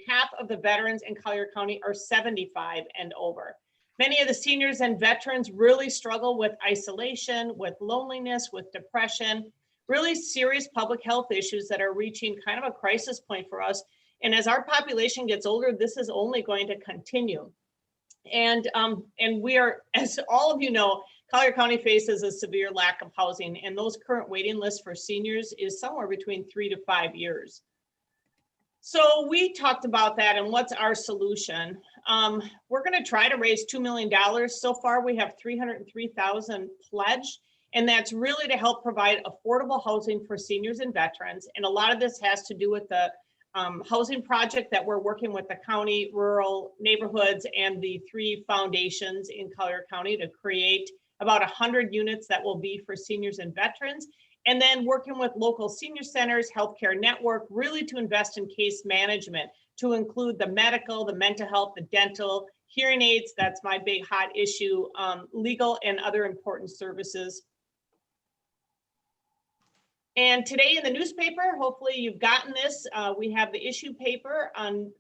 Half of the veterans in Collier County are 75 and over. Many of the seniors and veterans really struggle with isolation, with loneliness, with depression, really serious public health issues that are reaching kind of a crisis point for us. And as our population gets older, this is only going to continue. And we are, as all of you know, Collier County faces a severe lack of housing, and those current waiting lists for seniors is somewhere between 3 to 5 years. So we talked about that and what's our solution. We're going to try to raise $2 million. So far, we have 303,000 pledged, and that's really to help provide affordable housing for seniors and veterans. And a lot of this has to do with the housing project that we're working with the county, rural neighborhoods, and the 3 foundations in Collier County to create about 100 units that will be for seniors and veterans. And then working with local senior centers, healthcare network, really to invest in case management, to include the medical, the mental health, the dental, hearing aids, that's my big hot issue, legal and other important services. And today in the newspaper, hopefully you've gotten this, we have the issue paper on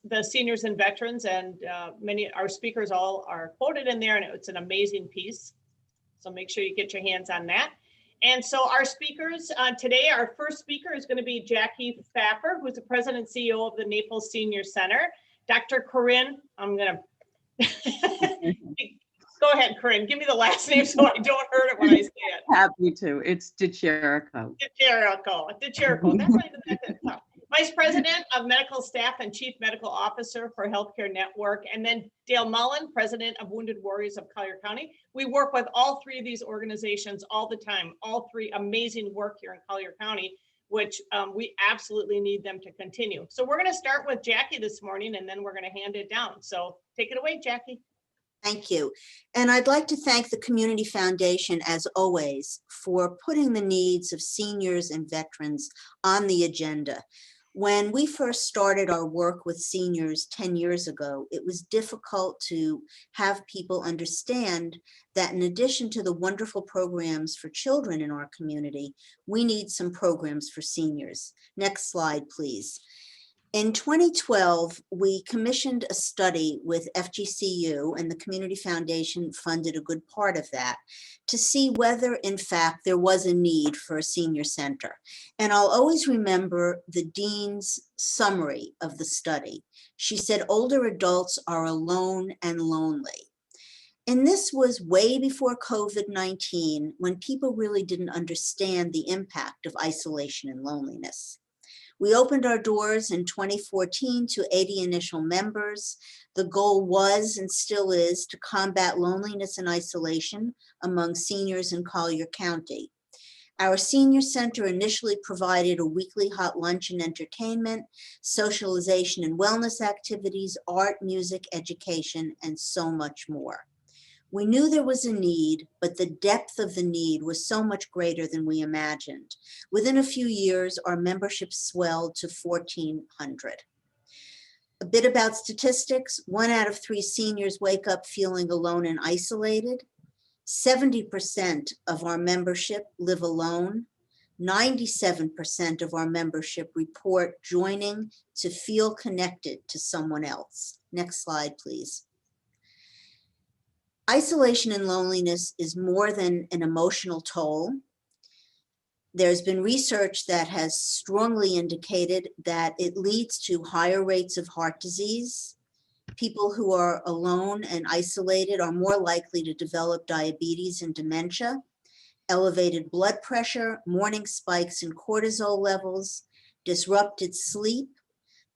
the seniors and veterans, and many our speakers all are quoted in there, and it's an amazing piece. So make sure you get your hands on that. And so our speakers today, our first speaker is going to be Jackie Faffer, who's the president and CEO of the Naples Senior Center. Dr. Corinne, I'm going to go ahead, Corinne, give me the last name so I don't hurt it when I say it. Happy to. It's DiCerico. DiCerico. That's not even that tough. Vice President of Medical Staff and Chief Medical Officer for Healthcare Network. And then Dale Mullen, President of Wounded Warriors of Collier County. We work with all 3 of these organizations all the time. All 3 amazing work here in Collier County, which we absolutely need them to continue. So we're going to start with Jackie this morning, and then we're going to hand it down. So take it away, Jackie. Thank you. And I'd like to thank the Community Foundation, as always, for putting the needs of seniors and veterans on the agenda. When we first started our work with seniors 10 years ago, it was difficult to have people understand that in addition to the wonderful programs for children in our community, we need some programs for seniors. Next slide, please. In 2012, we commissioned a study with FGCU, and the Community Foundation funded a good part of that, to see whether, in fact, there was a need for a senior center. And I'll always remember the dean's summary of the study. She said, older adults are alone and lonely. And this was way before COVID-19, when people really didn't understand the impact of isolation and loneliness. We opened our doors in 2014 to 80 initial members. The goal was and still is to combat loneliness and isolation among seniors in Collier County. Our senior center initially provided a weekly hot lunch and entertainment, socialization and wellness activities, art, music, education, and so much more. We knew there was a need, but the depth of the need was so much greater than we imagined. Within a few years, our membership swelled to 1,400. A bit about statistics: 1 out of 3 seniors wake up feeling alone and isolated. 70% of our membership live alone. 97% of our membership report joining to feel connected to someone else. Next slide, please. Isolation and loneliness is more than an emotional toll. There's been research that has strongly indicated that it leads to higher rates of heart disease. People who are alone and isolated are more likely to develop diabetes and dementia, elevated blood pressure, morning spikes in cortisol levels, disrupted sleep.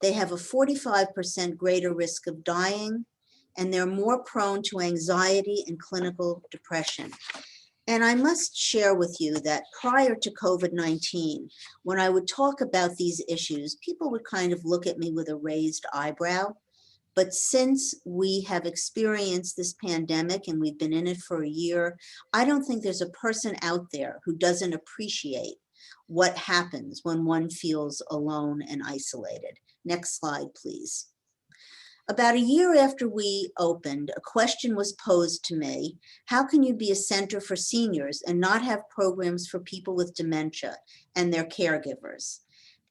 They have a 45% greater risk of dying, and they're more prone to anxiety and clinical depression. And I must share with you that prior to COVID-19, when I would talk about these issues, people would kind of look at me with a raised eyebrow. But since we have experienced this pandemic and we've been in it for a year, I don't think there's a person out there who doesn't appreciate what happens when one feels alone and isolated. Next slide, please. About a year after we opened, a question was posed to me: how can you be a center for seniors and not have programs for people with dementia and their caregivers?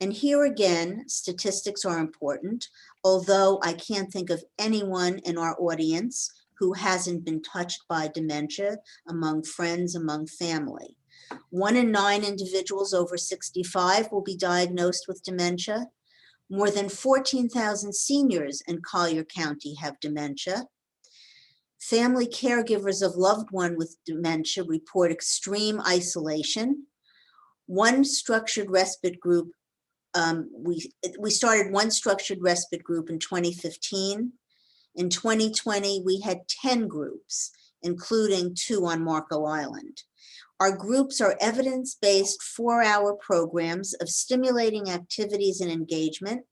And here again, statistics are important, although I can't think of anyone in our audience who hasn't been touched by dementia among friends, among family. 1 in 9 individuals over 65 will be diagnosed with dementia. More than 14,000 seniors in Collier County have dementia. Family caregivers of loved one with dementia report extreme isolation. One structured respite group, we started one structured respite group in 2015. In 2020, we had 10 groups, including 2 on Marco Island. Our groups are evidence-based 4-hour programs of stimulating activities and engagement,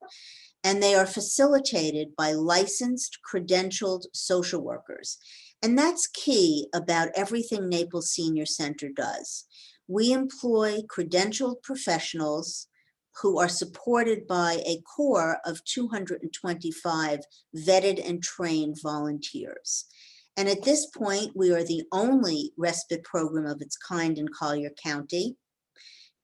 and they are facilitated by licensed, credentialed social workers. And that's key about everything Naples Senior Center does. We employ credentialed professionals who are supported by a core of 225 vetted and trained volunteers. And at this point, we are the only respite program of its kind in Collier County.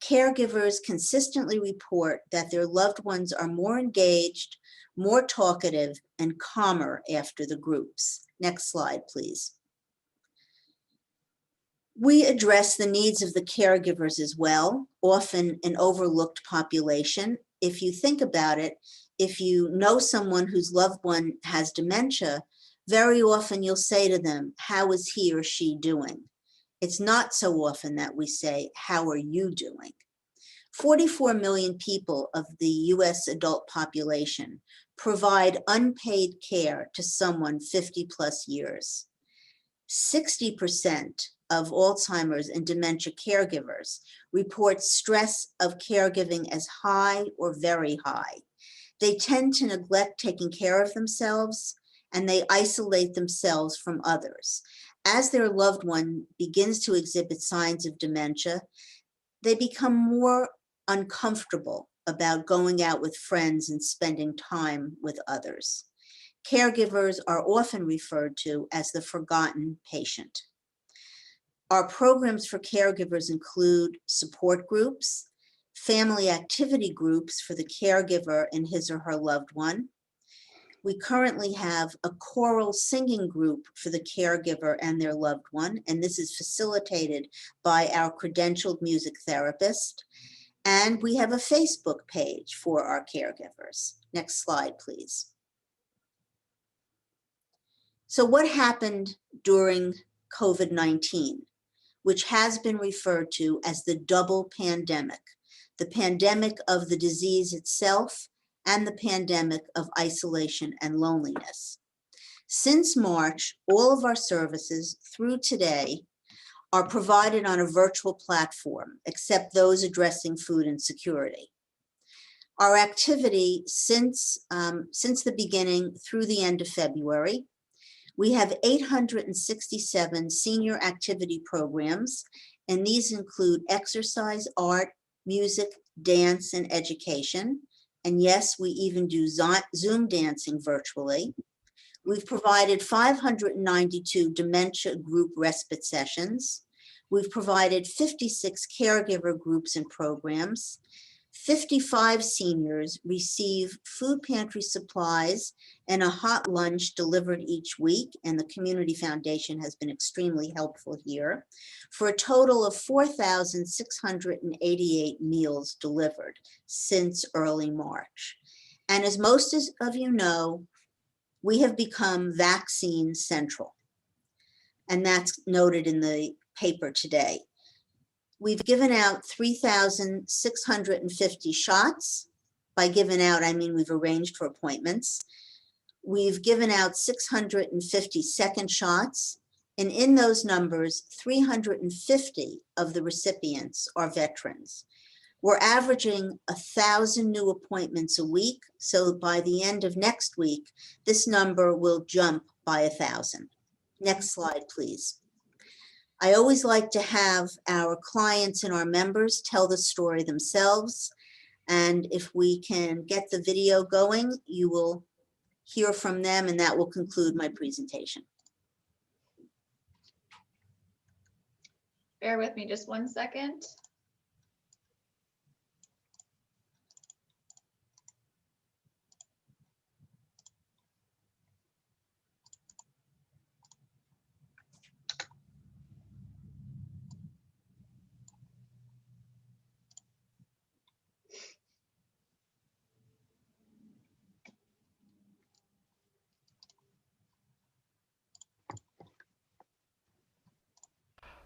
Caregivers consistently report that their loved ones are more engaged, more talkative, and calmer after the groups. Next slide, please. We address the needs of the caregivers as well, often an overlooked population. If you think about it, if you know someone whose loved one has dementia, very often you'll say to them, how is he or she doing? It's not so often that we say, how are you doing? 44 million people of the US adult population provide unpaid care to someone 50 plus years. 60% of Alzheimer's and dementia caregivers report stress of caregiving as high or very high. They tend to neglect taking care of themselves, and they isolate themselves from others. As their loved one begins to exhibit signs of dementia, they become more uncomfortable about going out with friends and spending time with others. Caregivers are often referred to as the forgotten patient. Our programs for caregivers include support groups, family activity groups for the caregiver and his or her loved one. We currently have a choral singing group for the caregiver and their loved one, and this is facilitated by our credentialed music therapist. And we have a Facebook page for our caregivers. Next slide, please. So what happened during COVID-19, which has been referred to as the double pandemic, the pandemic of the disease itself and the pandemic of isolation and loneliness? Since March, all of our services through today are provided on a virtual platform, except those addressing food insecurity. Our activity since the beginning through the end of February, we have 867 senior activity programs, and these include exercise, art, music, dance, and education. And yes, we even do Zoom dancing virtually. We've provided 592 dementia group respite sessions. We've provided 56 caregiver groups and programs. 55 seniors receive food pantry supplies and a hot lunch delivered each week, and the Community Foundation has been extremely helpful here, for a total of 4,688 meals delivered since early March. And as most of you know, we have become vaccine central, and that's noted in the paper today. We've given out 3,650 shots. By given out, I mean we've arranged for appointments. We've given out 650 second shots, and in those numbers, 350 of the recipients are veterans. We're averaging 1,000 new appointments a week, so by the end of next week, this number will jump by 1,000. Next slide, please. I always like to have our clients and our members tell the story themselves, and if we can get the video going, you will hear from them, and that will conclude my presentation. Bear with me just one second.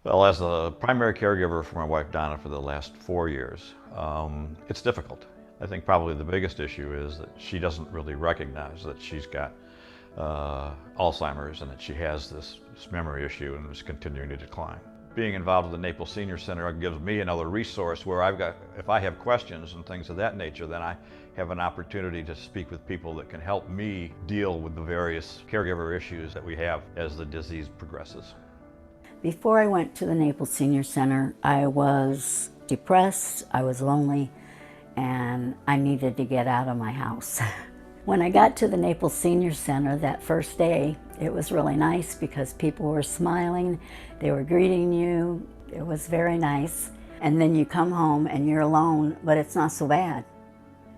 Well, as a primary caregiver for my wife Donna for the last 4 years, it's difficult. I think probably the biggest issue is that she doesn't really recognize that she's got Alzheimer's and that she has this memory issue and is continuing to decline. Being involved with the Naples Senior Center gives me another resource where if I have questions and things of that nature, then I have an opportunity to speak with people that can help me deal with the various caregiver issues that we have as the disease progresses. Before I went to the Naples Senior Center, I was depressed, I was lonely, and I needed to get out of my house. When I got to the Naples Senior Center that first day, it was really nice because people were smiling, they were greeting you, it was very nice. And then you come home and you're alone, but it's not so bad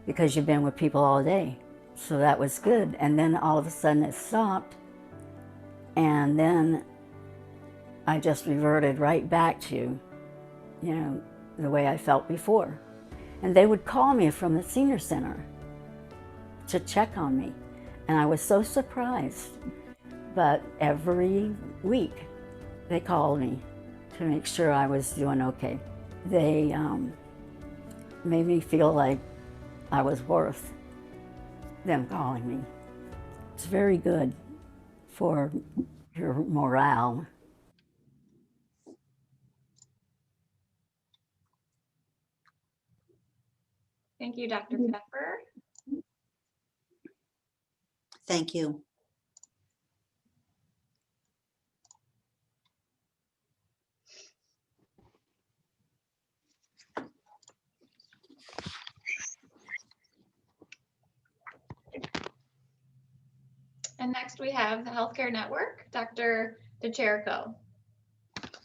because you've been with people all day. So that was good. And then all of a sudden it stopped, and then I just reverted right back to, the way I felt before. And they would call me from the senior center to check on me. And I was so surprised. But every week they called me to make sure I was doing okay. They made me feel like I was worth them calling me. It's very good for your morale. Thank you, Dr. Pepper. Thank you. And next we have the Healthcare Network, Dr. DeCherico.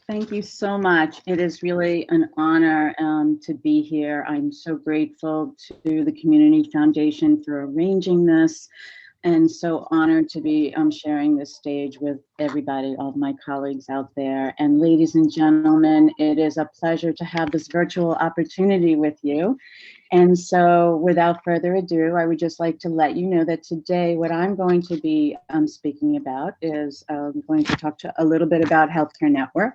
Thank you so much. It is really an honor to be here. I'm so grateful to the Community Foundation for arranging this, and so honored to be sharing this stage with everybody, all of my colleagues out there. And ladies and gentlemen, it is a pleasure to have this virtual opportunity with you. And so without further ado, I would just like to let you know that today what I'm going to be speaking about is going to talk a little bit about Healthcare Network.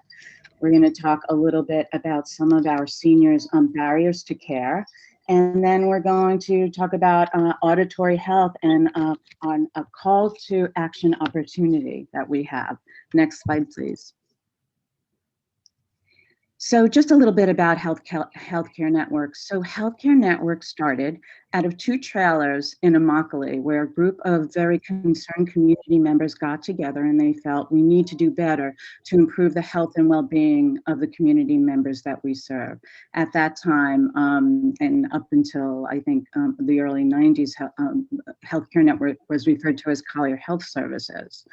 We're going to talk a little bit about some of our seniors' barriers to care. And then we're going to talk about auditory health and on a call to action opportunity that we have. Next slide, please. So just a little bit about Healthcare Network. So Healthcare Network started out of 2 trailers in Immokalee, where a group of very concerned community members got together and they felt we need to do better to improve the health and well-being of the community members that we serve. At that time, and up until I think the early 90s, Healthcare Network was referred to as Collier Health Services.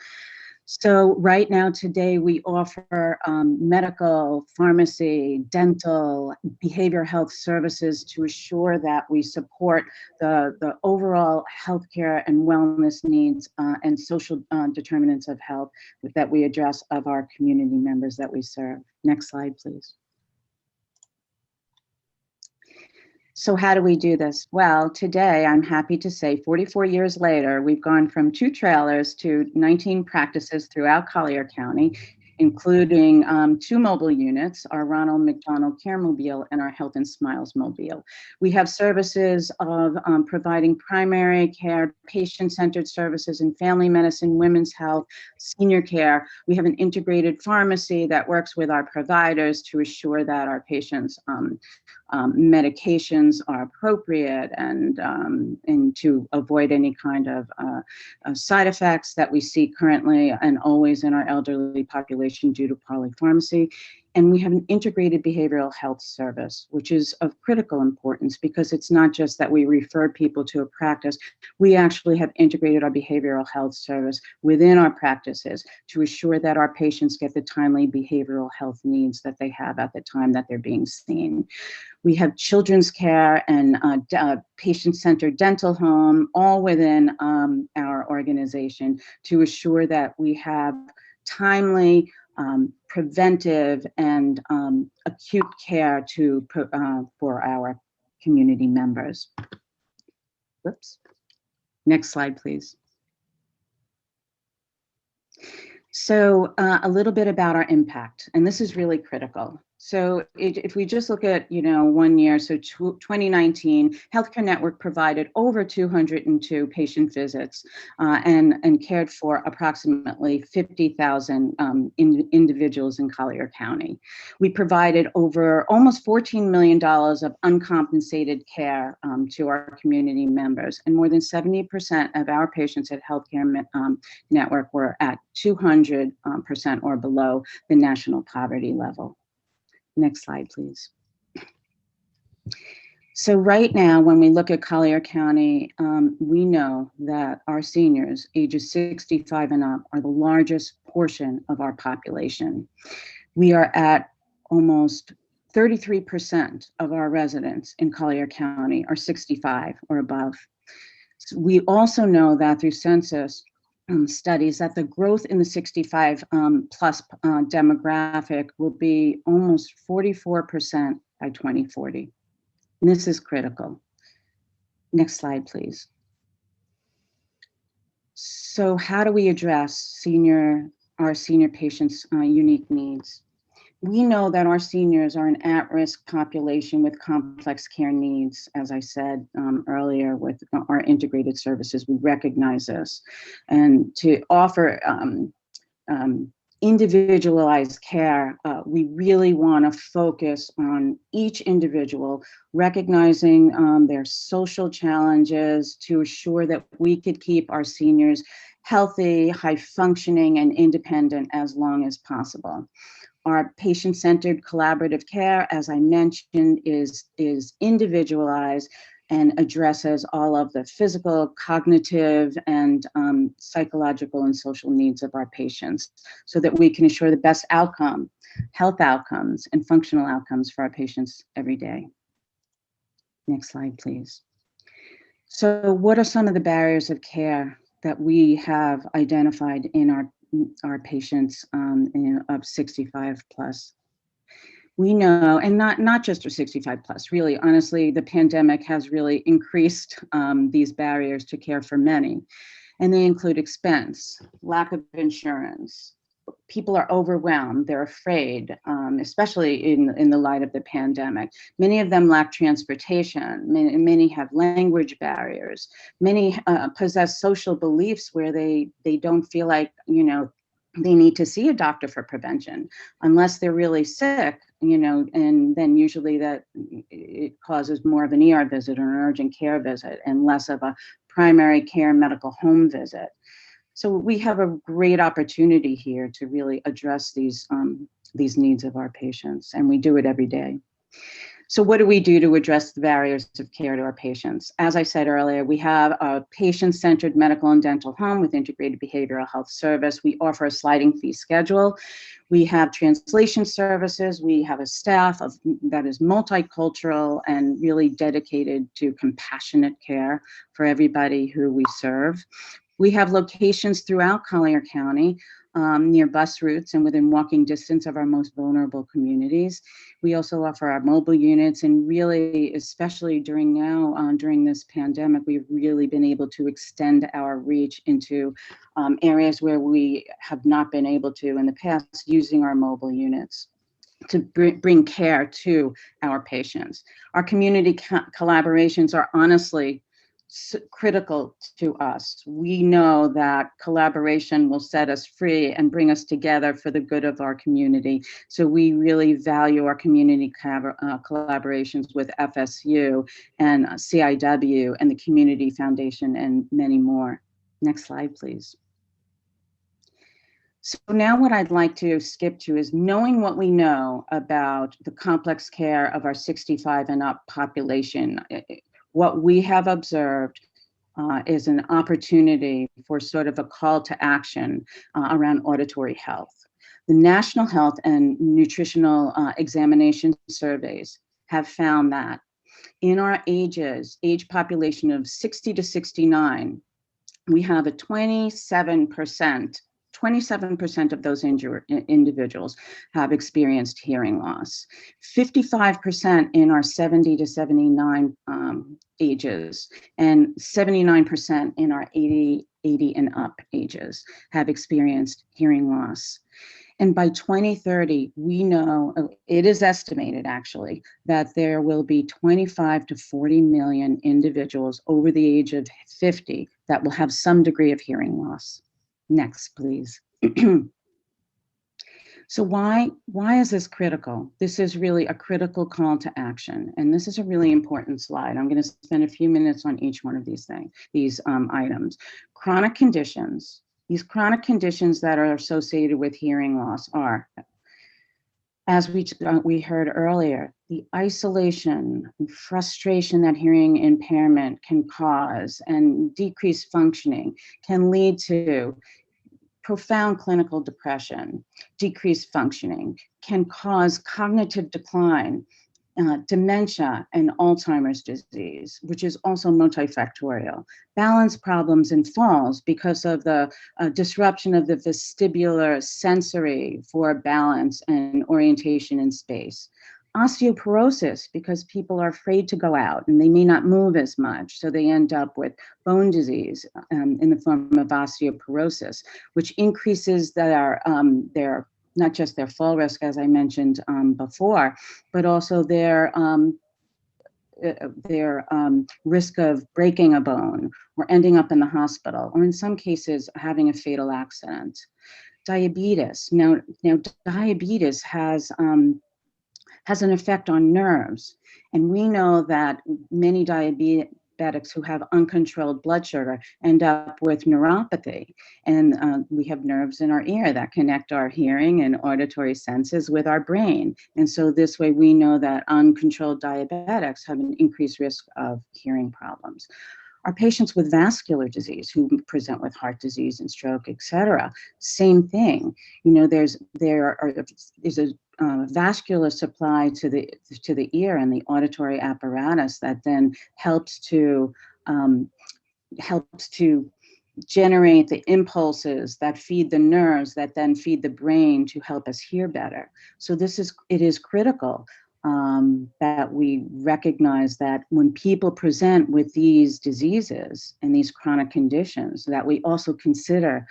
So right now, today, we offer medical, pharmacy, dental, behavioral health services to assure that we support the overall healthcare and wellness needs and social determinants of health that we address of our community members that we serve. Next slide, please. So how do we do this? Well, today I'm happy to say 44 years later, we've gone from 2 trailers to 19 practices throughout Collier County, including 2 mobile units, our Ronald McDonald Care Mobile and our Health and Smiles Mobile. We have services of providing primary care, patient-centered services in family medicine, women's health, senior care. We have an integrated pharmacy that works with our providers to assure that our patients' medications are appropriate and to avoid any kind of side effects that we see currently and always in our elderly population due to polypharmacy. And we have an integrated behavioral health service, which is of critical importance because it's not just that we refer people to a practice, we actually have integrated our behavioral health service within our practices to assure that our patients get the timely behavioral health needs that they have at the time that they're being seen. We have children's care and patient-centered dental home, all within our organization to assure that we have timely, preventive, and acute care for our community members. Whoops. Next slide, please. So a little bit about our impact, and this is really critical. So if we just look at, 1 year, so 2019, Healthcare Network provided over 202 patient visits and cared for approximately 50,000 individuals in Collier County. We provided over almost $14 million of uncompensated care to our community members, and more than 70% of our patients at Healthcare Network were at 200% or below the national poverty level. Next slide, please. So right now, when we look at Collier County, we know that our seniors ages 65 and up are the largest portion of our population. We are at almost 33% of our residents in Collier County are 65 or above. So we also know that through census studies that the growth in the 65 plus demographic will be almost 44% by 2040. And this is critical. Next slide, please. So how do we address our senior patients' unique needs? We know that our seniors are an at-risk population with complex care needs, as I said earlier, with our integrated services. We recognize this. And to offer individualized care, we really want to focus on each individual, recognizing their social challenges to assure that we could keep our seniors healthy, high functioning, and independent as long as possible. Our patient-centered collaborative care, as I mentioned, is individualized and addresses all of the physical, cognitive, and psychological and social needs of our patients so that we can ensure the best outcome, health outcomes, and functional outcomes for our patients every day. Next slide, please. So what are some of the barriers of care that we have identified in our patients of 65 plus? We know, and not just for 65 plus, really, honestly, the pandemic has really increased these barriers to care for many. And they include expense, lack of insurance. People are overwhelmed, they're afraid, especially in the light of the pandemic. Many of them lack transportation, many have language barriers, many possess social beliefs where they don't feel like, they need to see a doctor for prevention unless they're really sick, and then usually that it causes more of an ER visit or an urgent care visit and less of a primary care medical home visit. So we have a great opportunity here to really address these needs of our patients, and we do it every day. So what do we do to address the barriers of care to our patients? As I said earlier, we have a patient-centered medical and dental home with integrated behavioral health service. We offer a sliding fee schedule. We have translation services. We have a staff that is multicultural and really dedicated to compassionate care for everybody who we serve. We have locations throughout Collier County, near bus routes and within walking distance of our most vulnerable communities. We also offer our mobile units, and really, especially during this pandemic, we've really been able to extend our reach into areas where we have not been able to in the past, using our mobile units to bring care to our patients. Our community collaborations are honestly critical to us. We know that collaboration will set us free and bring us together for the good of our community. So we really value our community collaborations with FSU and CIW and the Community Foundation and many more. Next slide, please. So now what I'd like to skip to is knowing what we know about the complex care of our 65 and up population. What we have observed is an opportunity for sort of a call to action around auditory health. The National Health and Nutritional Examination Surveys have found that in our age population of 60 to 69, we have a 27% of those individuals have experienced hearing loss. 55% in our 70 to 79 ages, and 79% in our 80 80 and up ages have experienced hearing loss. And by 2030, we know, it is estimated actually, that there will be 25 to 40 million individuals over the age of 50 that will have some degree of hearing loss. Next, please. So why is this critical? This is really a critical call to action. And this is a really important slide. I'm going to spend a few minutes on each one of these items. Chronic conditions. These chronic conditions that are associated with hearing loss are, as we heard earlier, the isolation and frustration that hearing impairment can cause and decreased functioning can lead to profound clinical depression, decreased functioning, can cause cognitive decline, dementia, and Alzheimer's disease, which is also multifactorial. Balance problems and falls because of the disruption of the vestibular sensory for balance and orientation in space. Osteoporosis, because people are afraid to go out and they may not move as much, so they end up with bone disease in the form of osteoporosis, which increases their not just their fall risk, as I mentioned before, but also their risk of breaking a bone or ending up in the hospital, or in some cases having a fatal accident. Diabetes. Now diabetes has an effect on nerves. And we know that many diabetics who have uncontrolled blood sugar end up with neuropathy. And we have nerves in our ear that connect our hearing and auditory senses with our brain. And so this way we know that uncontrolled diabetics have an increased risk of hearing problems. Our patients with vascular disease who present with heart disease and stroke, et cetera, same thing. You know, there is a vascular supply to the ear and the auditory apparatus that then helps to generate the impulses that feed the nerves that then feed the brain to help us hear better. So it is critical that we recognize that when people present with these diseases and these chronic conditions, that we also consider,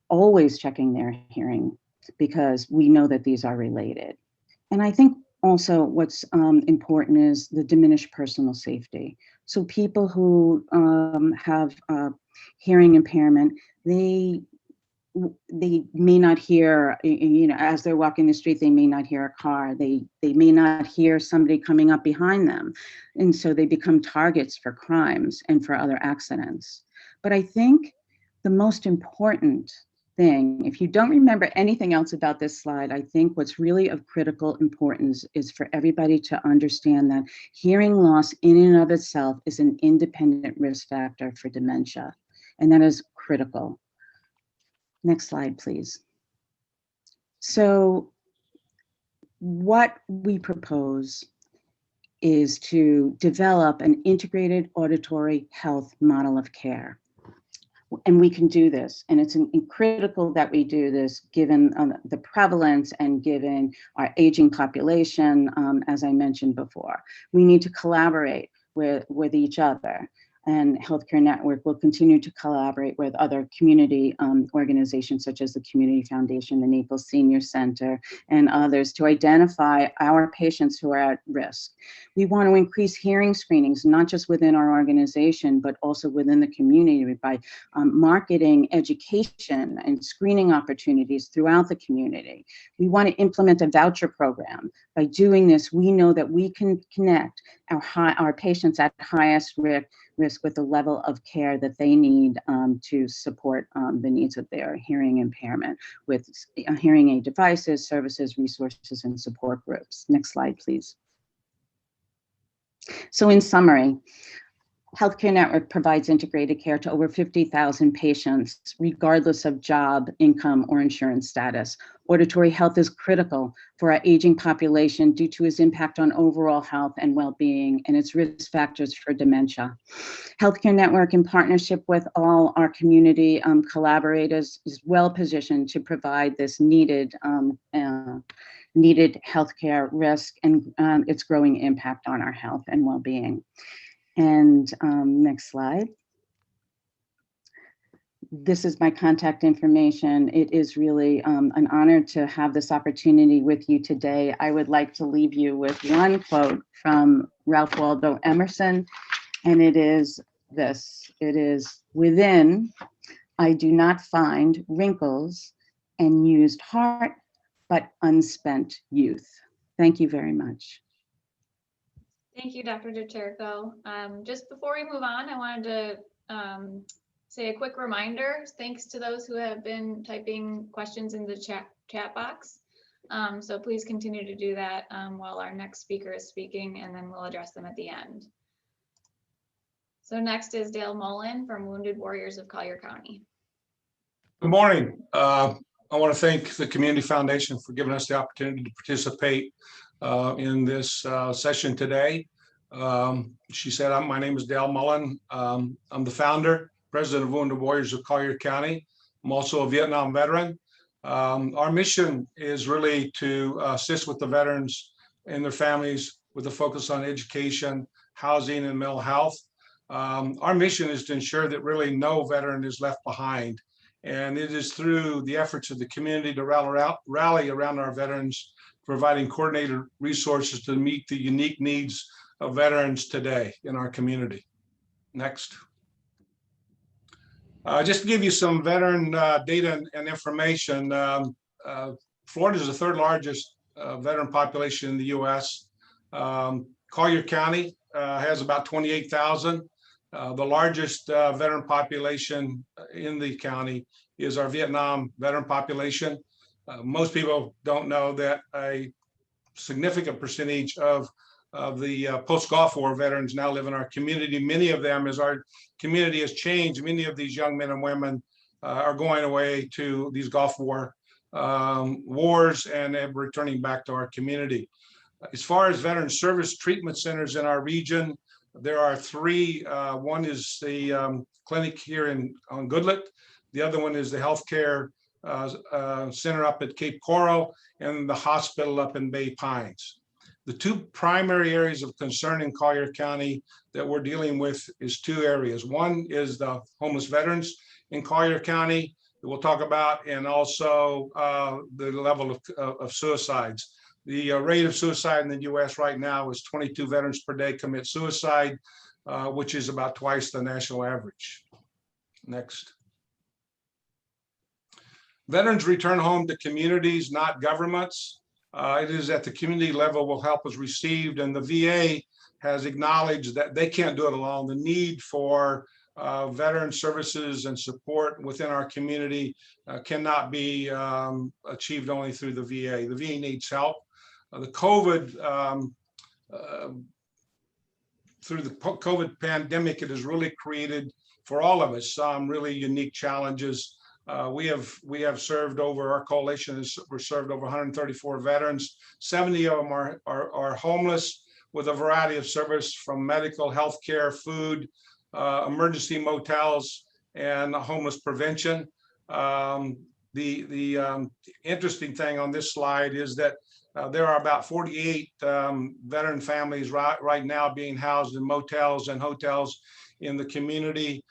always checking their hearing, because we know that these are related. And I think also what's important is the diminished personal safety. So people who have hearing impairment, they may not hear, as they're walking the street, they may not hear a car. They may not hear somebody coming up behind them. And so they become targets for crimes and for other accidents. But I think the most important thing, if you don't remember anything else about this slide, I think what's really of critical importance is for everybody to understand that hearing loss in and of itself is an independent risk factor for dementia. And that is critical. Next slide, please. So what we propose is to develop an integrated auditory health model of care. And we can do this, and it's critical that we do this given the prevalence and given our aging population, as I mentioned before. We need to collaborate with each other. And Healthcare Network will continue to collaborate with other community organizations such as the Community Foundation, the Naples Senior Center, and others to identify our patients who are at risk. We want to increase hearing screenings, not just within our organization, but also within the community by marketing, education, and screening opportunities throughout the community. We want to implement a voucher program. By doing this, we know that we can connect our patients at highest risk with the level of care that they need to support the needs of their hearing impairment with hearing aid devices, services, resources, and support groups. Next slide, please. So in summary, Healthcare Network provides integrated care to over 50,000 patients, regardless of job, income, or insurance status. Auditory health is critical for our aging population due to its impact on overall health and well-being and its risk factors for dementia. Healthcare Network, in partnership with all our community collaborators, is well positioned to provide this needed healthcare risk and its growing impact on our health and well-being. And next slide. this is my contact information. It is really an honor to have this opportunity with you today. I would like to leave you with one quote from Ralph Waldo Emerson, and it is this. It is, "Within, I do not find wrinkles and used heart, but unspent youth." Thank you very much. Thank you, Dr. DeCherco. Just before we move on, I wanted to say a quick reminder. Thanks to those who have been typing questions in the chat box. So please continue to do that while our next speaker is speaking, and then we'll address them at the end. So next is Dale Mullen from Wounded Warriors of Collier County. Good morning. I want to thank the Community Foundation for giving us the opportunity to participate in this session today. She said, my name is Dale Mullen. I'm the founder, president of Wounded Warriors of Collier County. I'm also a Vietnam veteran. Our mission is really to assist with the veterans and their families with a focus on education, housing, and mental health. Our mission is to ensure that really no veteran is left behind. And it is through the efforts of the community to rally around our veterans, providing coordinated resources to meet the unique needs of veterans today in our community. Next. Just to give you some veteran data and information, Florida is the third largest veteran population in the U.S. Collier County has about 28,000. The largest veteran population in the county is our Vietnam veteran population. Most people don't know that a significant percentage of the post-Gulf War veterans now live in our community. Many of them, as our community has changed, many of these young men and women are going away to these Gulf War wars and returning back to our community. As far as veteran service treatment centers in our region, there are three. One is the clinic here on Goodlet. The other one is the healthcare center up at Cape Coral, and the hospital up in Bay Pines. The two primary areas of concern in Collier County that we're dealing with is two areas. One is the homeless veterans in Collier County that we'll talk about, and also the level of suicides. The rate of suicide in the U.S. right now is 22 veterans per day commit suicide, which is about twice the national average. Next. Veterans return home to communities, not governments. It is at the community level will help us received, and the VA has acknowledged that they can't do it alone. The need for veteran services and support within our community cannot be achieved only through the VA. The VA needs help. The through the COVID pandemic, it has really created for all of us some really unique challenges. We have served over, our coalition has served over 134 veterans. 70 of them are homeless, with a variety of service from medical, healthcare, food, emergency motels, and homeless prevention. The interesting thing on this slide is that there are about 48 veteran families right now being housed in motels and hotels in the community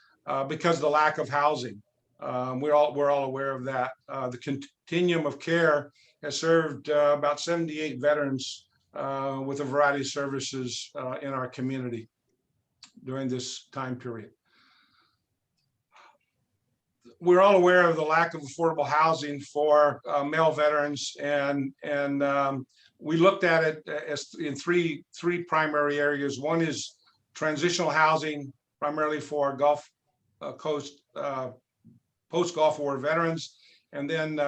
because of the lack of housing. We're all aware of that. The continuum of care has served about 78 veterans with a variety of services in our community during this time period. We're all aware of the lack of affordable housing for male veterans, and we looked at it as in three primary areas. One is transitional housing, primarily for Gulf Coast post-Gulf War veterans, and then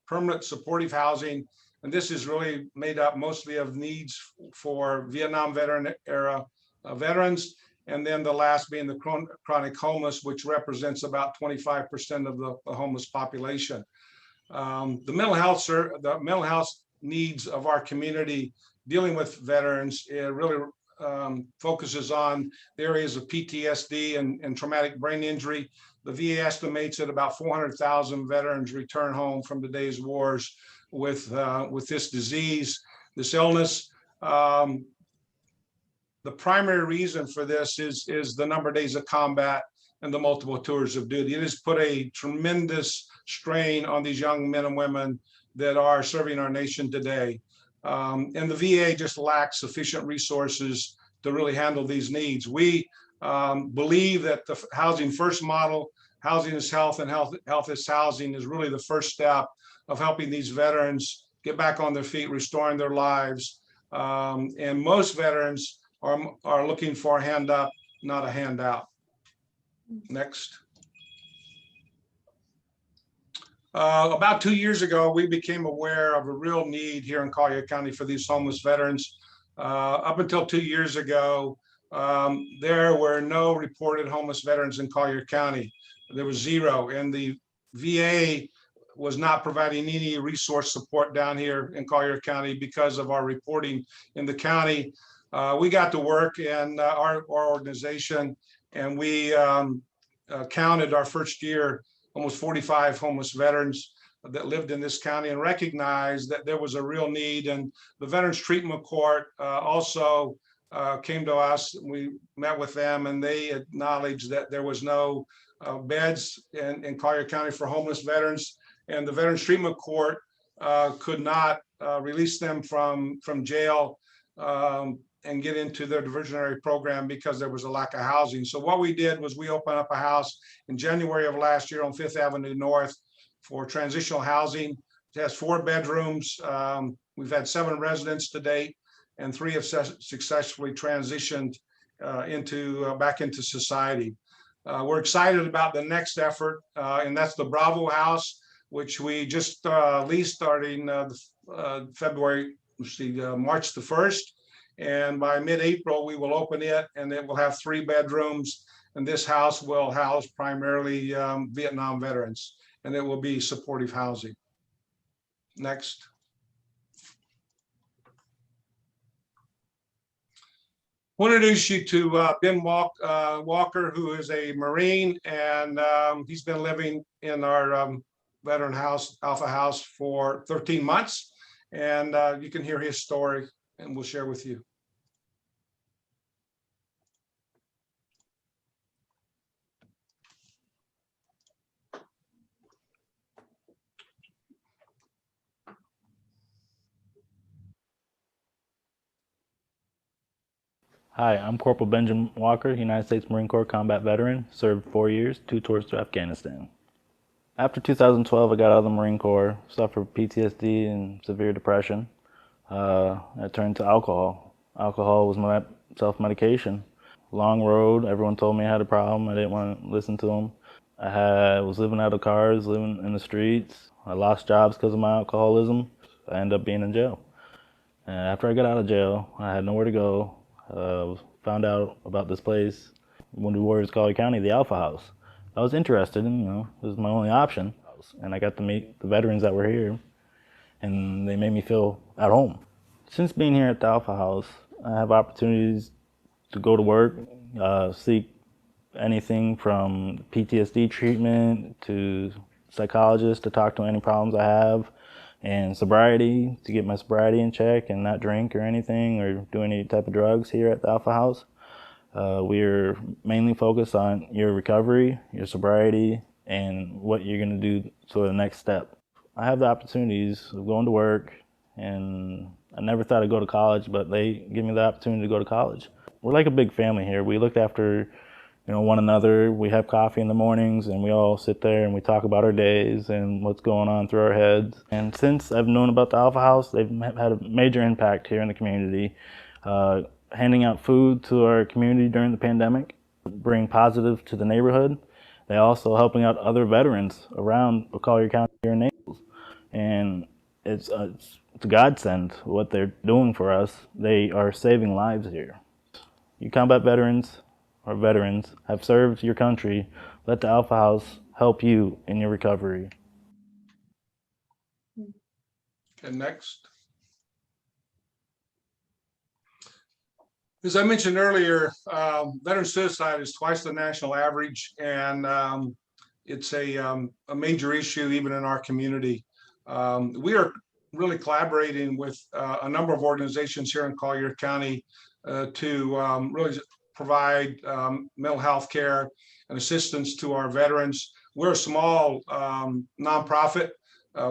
permanent supportive housing. And this is really made up mostly of needs for Vietnam veteran era veterans. And then the last being the chronic homeless, which represents about 25% of the homeless population. The mental health needs of our community dealing with veterans, it really focuses on the areas of PTSD and traumatic brain injury. The VA estimates that about 400,000 veterans return home from today's wars with this disease, this illness. The primary reason for this is the number of days of combat and the multiple tours of duty. It has put a tremendous strain on these young men and women that are serving our nation today. And the VA just lacks sufficient resources to really handle these needs. We believe that the housing first model, housing is health and health is housing, is really the first step of helping these veterans get back on their feet, restoring their lives. And most veterans are looking for a hand up, not a handout. Next. About 2 years ago, we became aware of a real need here in Collier County for these homeless veterans. Up until 2 years ago, there were no reported homeless veterans in Collier County. There was zero, and the VA was not providing any resource support down here in Collier County because of our reporting in the county. We got to work in our organization, and we counted our first year almost 45 homeless veterans that lived in this county, and recognized that there was a real need. And the Veterans Treatment Court also came to us. We met with them, and they acknowledged that there was no beds in Collier County for homeless veterans, and the Veterans Treatment Court could not release them from jail and get into their diversionary program because there was a lack of housing. So what we did was we opened up a house in January of last year on 5th Avenue North for transitional housing. It has 4 bedrooms. We've had 7 residents to date, and 3 have successfully transitioned back into society. We're excited about the next effort, and that's the Bravo House, which we just leased starting March the 1st. And by mid-April, we will open it, and it will have 3 bedrooms. And this house will house primarily Vietnam veterans, and it will be supportive housing. Next. I want to introduce you to Ben Walker, who is a Marine, and he's been living in our veteran house, Alpha House, for 13 months. And you can hear his story, and we'll share with you. Hi, I'm Corporal Benjamin Walker, United States Marine Corps combat veteran, served 4 years, 2 tours to Afghanistan. After 2012, I got out of the Marine Corps, suffered PTSD and severe depression. I turned to alcohol. Alcohol was my self-medication. Long road, everyone told me I had a problem, I didn't want to listen to them. I was living out of cars, living in the streets. I lost jobs because of my alcoholism. I ended up being in jail. And after I got out of jail, I had nowhere to go. Found out about this place, Wounded Warriors Collier County, the Alpha House. I was interested in, this was my only option. And I got to meet the veterans that were here, and they made me feel at home. Since being here at the Alpha House, I have opportunities to go to work, seek anything from PTSD treatment to psychologists to talk to any problems I have, and sobriety, to get my sobriety in check and not drink or anything or do any type of drugs here at the Alpha House. We're mainly focused on your recovery, your sobriety, and what you're going to do for the next step. I have the opportunities of going to work, and I never thought I'd go to college, but they give me the opportunity to go to college. We're like a big family here. We look after one another. We have coffee in the mornings, and we all sit there and we talk about our days and what's going on through our heads. And since I've known about the Alpha House, they've had a major impact here in the community, handing out food to our community during the pandemic, bring positive to the neighborhood. They also helping out other veterans around Collier County here in Naples. And it's a godsend what they're doing for us. They are saving lives here. You combat veterans or veterans have served your country, let the Alpha House help you in your recovery. And next. As I mentioned earlier, veteran suicide is twice the national average, and it's a major issue even in our community. We are really collaborating with a number of organizations here in Collier County to really provide mental health care and assistance to our veterans. We're a small nonprofit.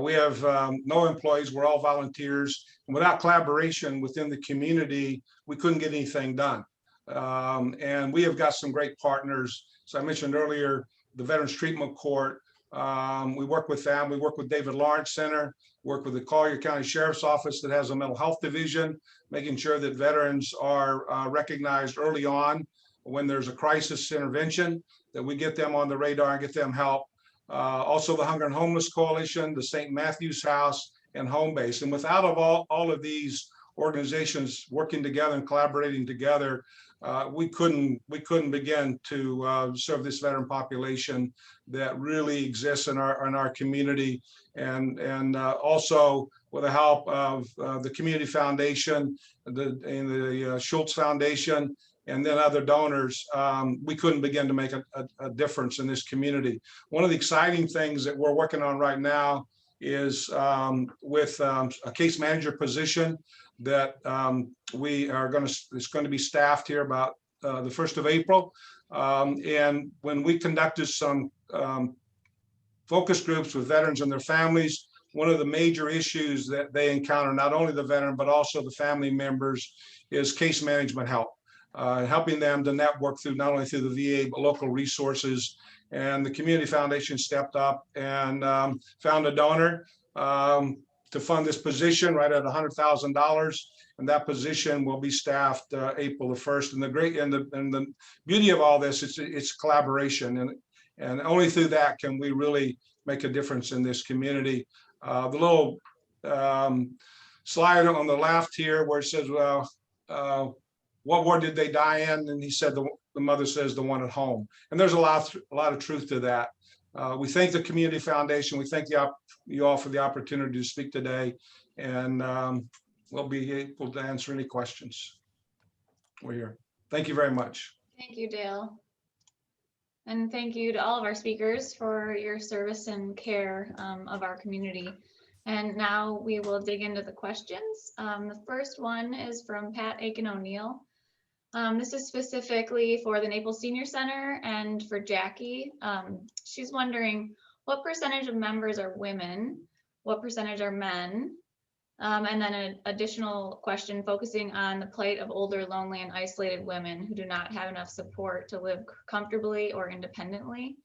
We have no employees. We're all volunteers. And without collaboration within the community, we couldn't get anything done. And we have got some great partners. So I mentioned earlier, the Veterans Treatment Court. We work with them. We work with David Lawrence Center, work with the Collier County Sheriff's Office that has a mental health division, making sure that veterans are recognized early on when there's a crisis intervention, that we get them on the radar and get them help. Also the Hunger and Homeless Coalition, the St. Matthew's House, and Home Base. And without all of these organizations working together and collaborating together, we couldn't begin to serve this veteran population that really exists in our community, and also with the help of the Community Foundation and the Schultz Foundation, and then other donors, we couldn't begin to make a difference in this community. One of the exciting things that we're working on right now is with a case manager position that it's going to be staffed here about the 1st of April. And when we conducted some focus groups with veterans and their families, one of the major issues that they encounter, not only the veteran, but also the family members, is case management help. Helping them to network through not only through the VA, but local resources. And the Community Foundation stepped up and found a donor to fund this position right at $100,000. And that position will be staffed April the 1st. And the beauty of all this is it's collaboration. And only through that can we really make a difference in this community. The little slide on the left here where it says, well, what ward did they die in? And he said, the mother says the one at home. And there's a lot of truth to that. We thank the Community Foundation. We thank you all for the opportunity to speak today. And we'll be able to answer any questions. We're here. Thank you very much. Thank you, Dale. And thank you to all of our speakers for your service and care of our community. And now we will dig into the questions. The first one is from Pat Aiken O'Neill. This is specifically for the Naples Senior Center and for Jackie. She's wondering what percentage of members are women, what percentage are men, and then an additional question focusing on the plight of older, lonely, and isolated women who do not have enough support to live comfortably or independently.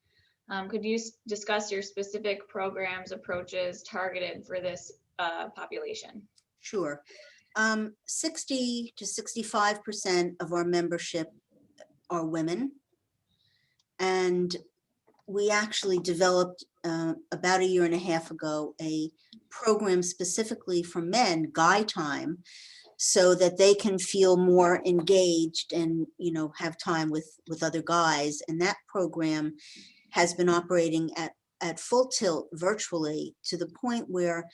Could you discuss your specific programs, approaches targeted for this population? Sure. 60 to 65% of our membership are women. And we actually developed about a year and a half ago a program specifically for men, Guy Time, so that they can feel more engaged and, you know, have time with other guys. And that program has been operating at full tilt virtually, to the point where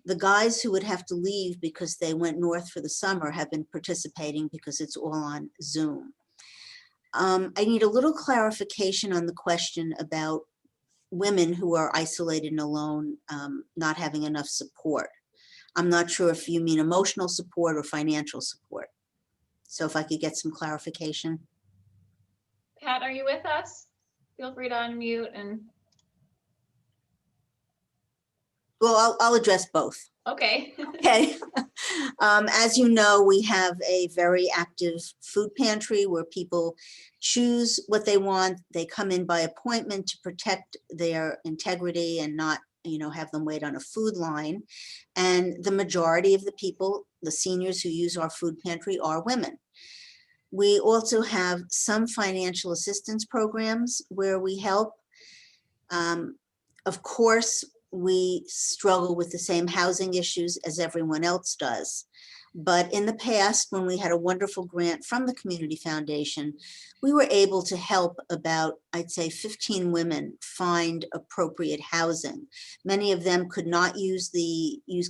the guys who would have to leave because they went north for the summer have been participating because it's all on Zoom. I need a little clarification on the question about women who are isolated and alone, not having enough support. I'm not sure if you mean emotional support or financial support. So if I could get some clarification. Pat, are you with us? Feel free to unmute and. Well, I'll address both. Okay. Okay. As you know, we have a very active food pantry where people choose what they want. They come in by appointment to protect their integrity and not, you know, have them wait on a food line. And the majority of the people, the seniors who use our food pantry, are women. We also have some financial assistance programs where we help. Of course, we struggle with the same housing issues as everyone else does. But in the past, when we had a wonderful grant from the Community Foundation, we were able to help about, I'd say, 15 women find appropriate housing. Many of them could not use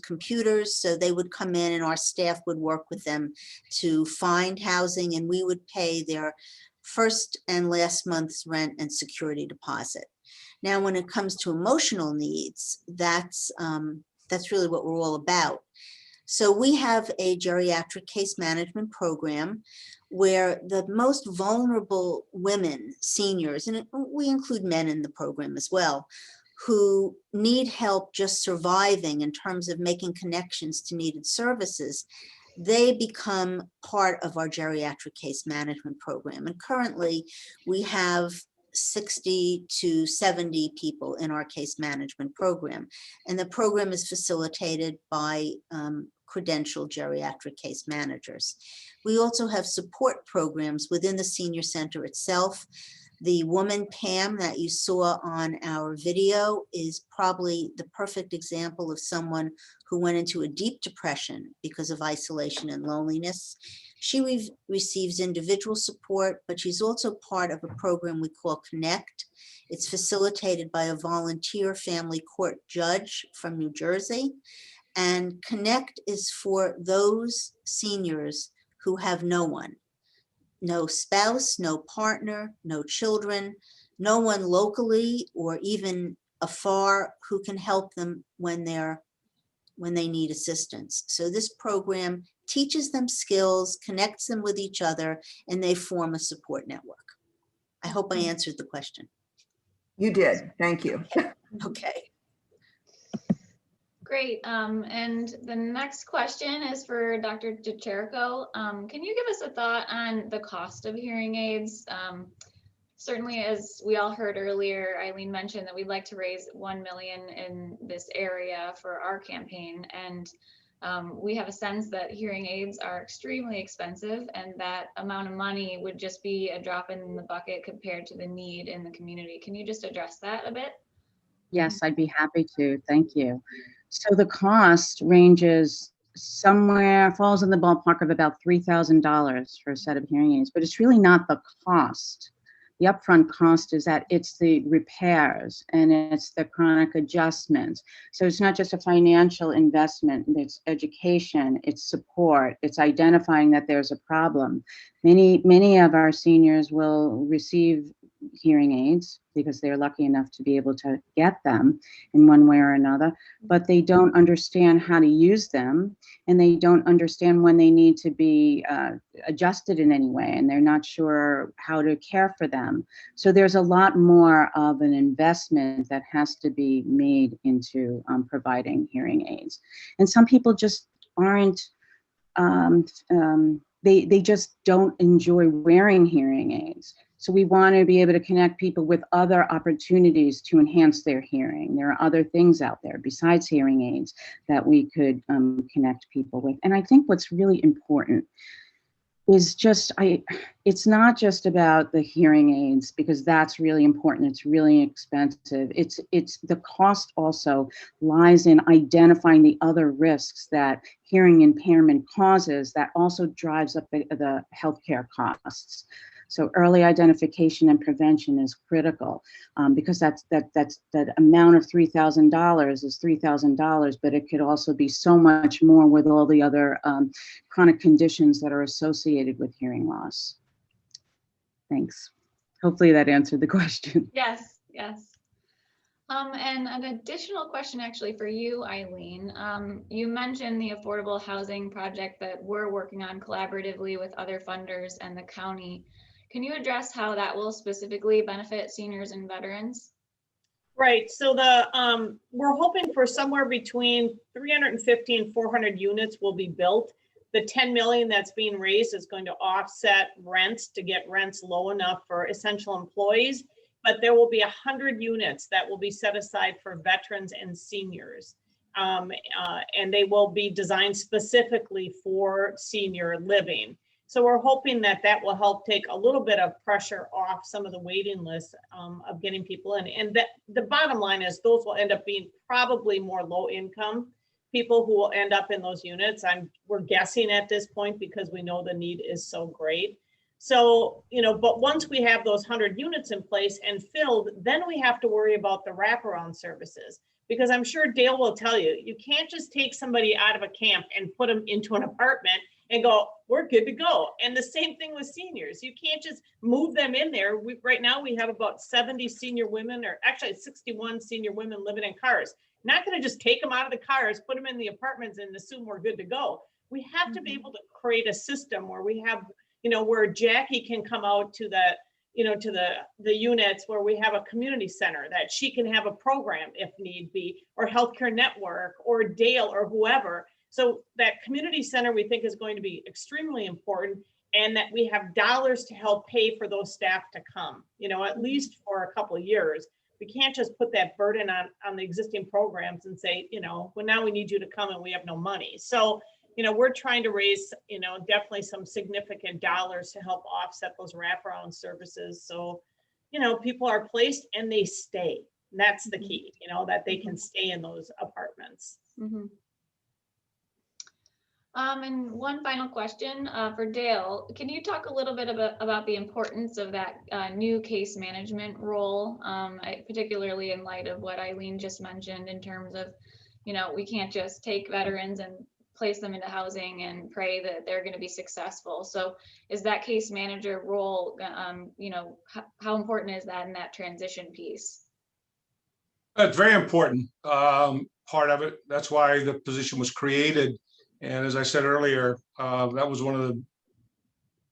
computers, so they would come in and our staff would work with them to find housing, and we would pay their first and last month's rent and security deposit. Now, when it comes to emotional needs, that's really what we're all about. So we have a geriatric case management program where the most vulnerable women, seniors, and we include men in the program as well, who need help just surviving in terms of making connections to needed services, they become part of our geriatric case management program. And currently we have 60 to 70 people in our case management program. And the program is facilitated by credentialed geriatric case managers. We also have support programs within the senior center itself. The woman, Pam, that you saw on our video is probably the perfect example of someone who went into a deep depression because of isolation and loneliness. She receives individual support, but she's also part of a program we call Connect. It's facilitated by a volunteer family court judge from New Jersey. And Connect is for those seniors who have no one. No spouse, no partner, no children, no one locally or even afar who can help them when they need assistance. So this program teaches them skills, connects them with each other, and they form a support network. I hope I answered the question. You did. Thank you. Okay. Great. And the next question is for Dr. DeCherco. Can you give us a thought on the cost of hearing aids? Certainly, as we all heard earlier, Eileen mentioned that we'd like to raise 1 million in this area for our campaign. And we have a sense that hearing aids are extremely expensive, and that amount of money would just be a drop in the bucket compared to the need in the community. Can you just address that a bit? Yes, I'd be happy to. Thank you. So the cost ranges somewhere, falls in the ballpark of about $3,000 for a set of hearing aids, but it's really not the cost. The upfront cost is that it's the repairs and it's the chronic adjustments. So it's not just a financial investment, it's education, it's support, it's identifying that there's a problem. Many of our seniors will receive hearing aids because they're lucky enough to be able to get them in one way or another, but they don't understand how to use them, and they don't understand when they need to be adjusted in any way, and they're not sure how to care for them. So there's a lot more of an investment that has to be made into providing hearing aids. And some people just aren't, they just don't enjoy wearing hearing aids. So we want to be able to connect people with other opportunities to enhance their hearing. There are other things out there besides hearing aids that we could connect people with. And I think what's really important is just, it's not just about the hearing aids, because that's really important. It's really expensive. It's the cost also lies in identifying the other risks that hearing impairment causes that also drives up the healthcare costs. So early identification and prevention is critical, because that amount of $3,000 is $3,000, but it could also be so much more with all the other chronic conditions that are associated with hearing loss. Thanks. Hopefully that answered the question. Yes, yes. And an additional question actually for you, Eileen. You mentioned the affordable housing project that we're working on collaboratively with other funders and the county. Can you address how that will specifically benefit seniors and veterans? Right. So we're hoping for somewhere between 350 and 400 units will be built. The 10 million that's being raised is going to offset rents to get rents low enough for essential employees, but there will be 100 units that will be set aside for veterans and seniors. And they will be designed specifically for senior living. So we're hoping that that will help take a little bit of pressure off some of the waiting lists of getting people in. And that the bottom line is those will end up being probably more low income people who will end up in those units. We're guessing at this point because we know the need is so great. So, but once we have those 100 units in place and filled, then we have to worry about the wraparound services. Because I'm sure Dale will tell you, you can't just take somebody out of a camp and put them into an apartment and go, we're good to go. And the same thing with seniors. You can't just move them in there. Right now we have about 70 senior women, or actually 61 senior women living in cars. Not going to just take them out of the cars, put them in the apartments and assume we're good to go. We have to be able to create a system where we have, where Jackie can come out to the units where we have a community center, that she can have a program if need be, or healthcare network, or Dale, or whoever. So that community center we think is going to be extremely important, and that we have dollars to help pay for those staff to come, at least for a couple of years. We can't just put that burden on the existing programs and say, well, now we need you to come and we have no money. So, we're trying to raise, definitely some significant dollars to help offset those wraparound services. So, people are placed and they stay. And that's the key, that they can stay in those apartments. Mm-hmm. And one final question for Dale. Can you talk a little bit about the importance of that new case management role, particularly in light of what Eileen just mentioned in terms of, we can't just take veterans and place them into housing and pray that they're going to be successful. So is that case manager role, how important is that in that transition piece? It's very important part of it. That's why the position was created. And as I said earlier, that was one of the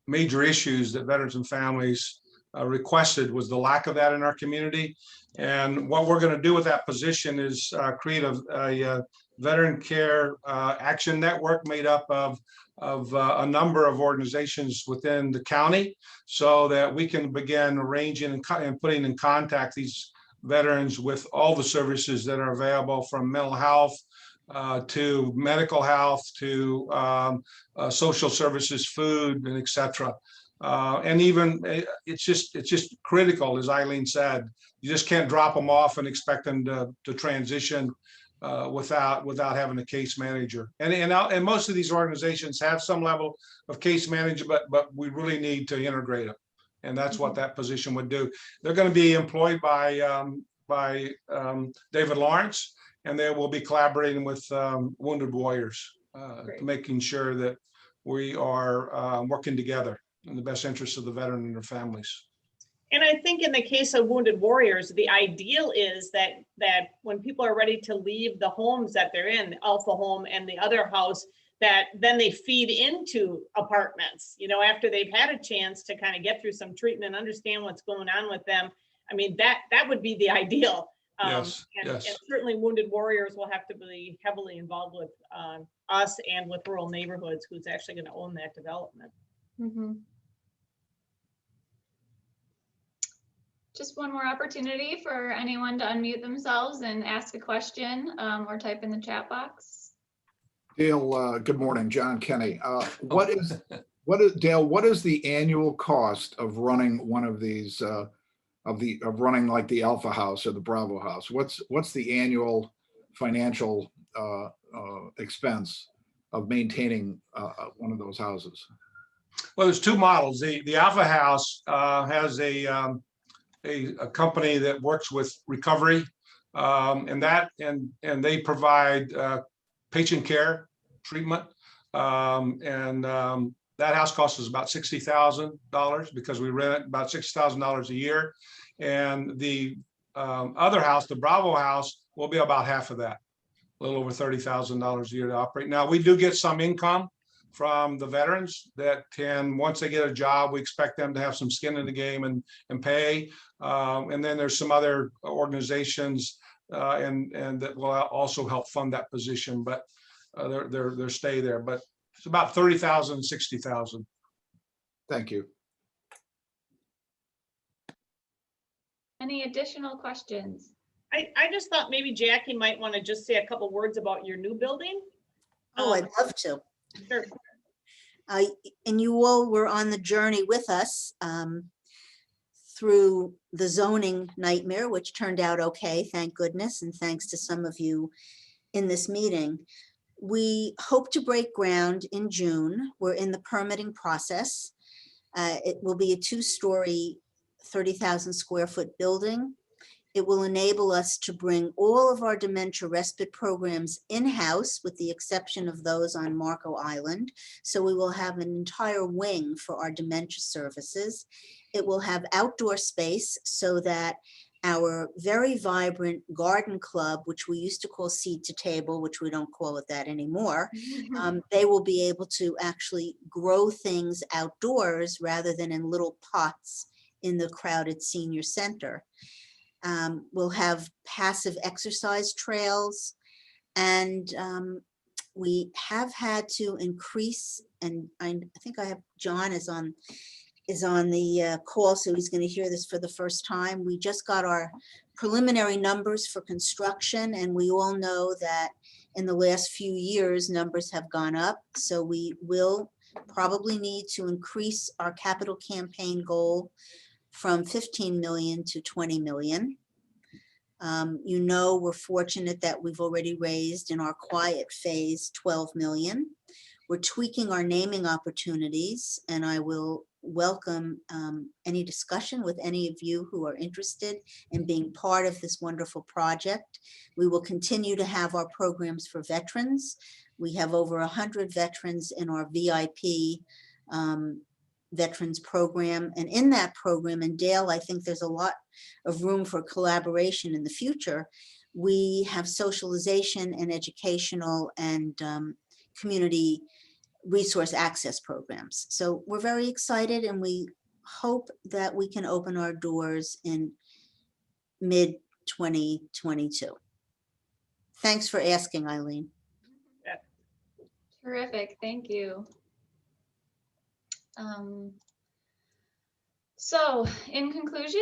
major issues that veterans and families requested, was the lack of that in our community. And what we're going to do with that position is create a veteran care action network made up of a number of organizations within the county, so that we can begin arranging and putting in contact these veterans with all the services that are available, from mental health to medical health to social services, food, and etc. And even it's just critical, as Eileen said. You just can't drop them off and expect them to transition without having a case manager. And most of these organizations have some level of case management, but we really need to integrate them. And that's what that position would do. They're going to be employed by David Lawrence, and they will be collaborating with Wounded Warriors, making sure that we are working together in the best interest of the veteran and their families. And I think in the case of Wounded Warriors, the ideal is that when people are ready to leave the homes that they're in, Alpha Home and the other house, that then they feed into apartments, after they've had a chance to kind of get through some treatment and understand what's going on with them. I mean, that would be the ideal. Yes. And certainly Wounded Warriors will have to be heavily involved with us and with Rural Neighborhoods, who's actually going to own that development. Mm-hmm. Just one more opportunity for anyone to unmute themselves and ask a question or type in the chat box. Dale, good morning, John Kenny. What is Dale, what is the annual cost of running one of these of running like the Alpha House or the Bravo House? What's the annual financial expense of maintaining one of those houses? Well, there's two models. The Alpha House has a company that works with recovery, and they provide patient care treatment, and that house costs us about $60,000 because we rent about $60,000 a year. And the other house, the Bravo House, will be about half of that, a little over $30,000 a year to operate. Now, we do get some income from the veterans that can, once they get a job, we expect them to have some skin in the game and pay. And then there's some other organizations and that will also help fund that position, but their stay there. But it's about $30,000, $60,000. Thank you. Any additional questions? I just thought maybe Jackie might want to just say a couple words about your new building. Oh, I'd love to. Sure. And you all were on the journey with us through the zoning nightmare, which turned out okay, thank goodness, and thanks to some of you in this meeting. We hope to break ground in June. We're in the permitting process. It will be a 2-story, 30,000 square foot building. It will enable us to bring all of our dementia respite programs in-house, with the exception of those on Marco Island. So we will have an entire wing for our dementia services. It will have outdoor space so that our very vibrant garden club, which we used to call Seed to Table, which we don't call it that anymore. They will be able to actually grow things outdoors rather than in little pots in the crowded senior center. We'll have passive exercise trails, and we have had to increase, and I think I have John is on the call, so he's going to hear this for the first time. We just got our preliminary numbers for construction, and we all know that in the last few years, numbers have gone up. So we will probably need to increase our capital campaign goal from 15 million to 20 million. You know, we're fortunate that we've already raised in our quiet phase 12 million. We're tweaking our naming opportunities, and I will welcome any discussion with any of you who are interested in being part of this wonderful project. We will continue to have our programs for veterans. We have over 100 veterans in our VIP veterans program. And in that program, and Dale, I think there's a lot of room for collaboration in the future. We have socialization and educational and community resource access programs. So we're very excited, and we hope that we can open our doors in mid 2022. Thanks for asking, Eileen. Terrific, thank you. So in conclusion,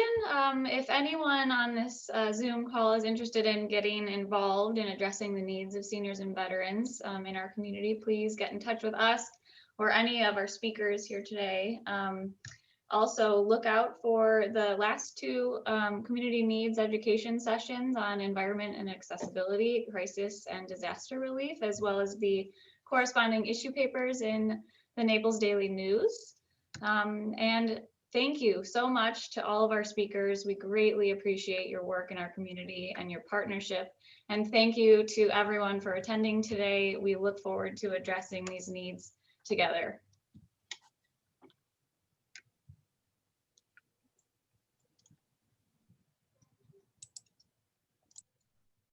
if anyone on this Zoom call is interested in getting involved in addressing the needs of seniors and veterans in our community, please get in touch with us or any of our speakers here today. Also look out for the last two community needs education sessions on environment and accessibility, crisis and disaster relief, as well as the corresponding issue papers in the Naples Daily News. And thank you so much to all of our speakers. We greatly appreciate your work in our community and your partnership. And thank you to everyone for attending today. We look forward to addressing these needs together.